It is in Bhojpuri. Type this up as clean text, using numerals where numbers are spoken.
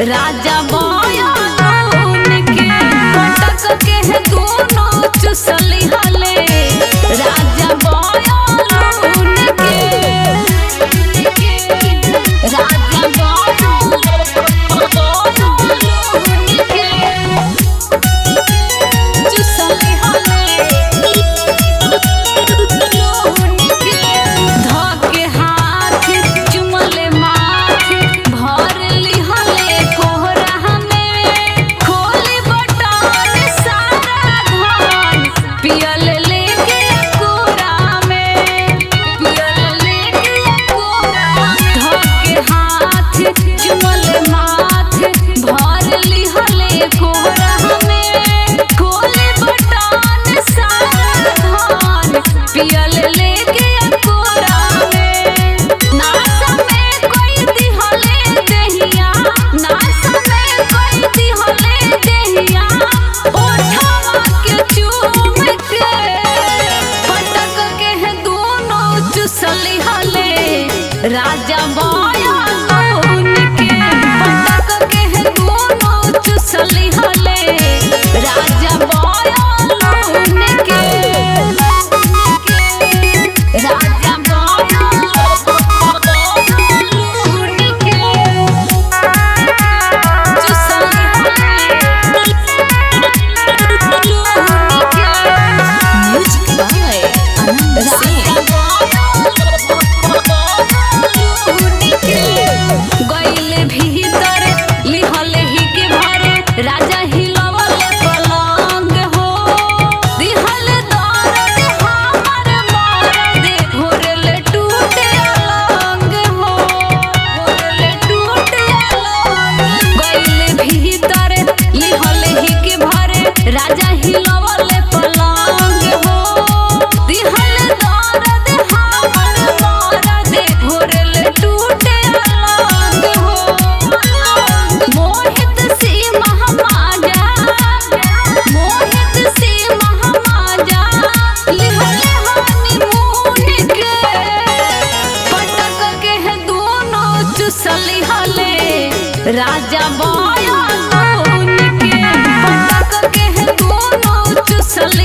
राजा बाया के पटक के है दोनों चुसली हले राजा बाया के राजा बाया के चुसली हले धके हाथ चुमले माथ भर ली हले कोहरा में खोली बटन सारा धन पियल लेके कोरा में पियल लेके कोरा धके हाथ चुमले माथ भर ली हले कोहरा में खोली बटन सारा धन पियल लेके कोरा में नासा में कोई दिहले देहिया नासा में कोई दिहले देहिया ओठवा के चूम के पटक के है दोनों चुसली हले राजा बाया के पटक के है दोनों चुसली हले राजा बाया के राजा बाया के चुसली म्यूजिक बाय आनंद सिंह। गइले भीतर लिहले ही के भरे राजा हिलवले पलंग हो दिहले दर्द हमर मर्द होरले टूटे अलंग हो होरले टूटे अलंग गइले भीतर लिहले ही के भरे राजा हिलवले पलंग हो दिहले दर्द हमर मर्द होरले टूटे अलंग हो मोहित सी महामाजा मोहित सी महामाजा लिहले हनीमून के पटक के है दोनों चुसली हले राजा बाया के पटक के है दोनों चुसली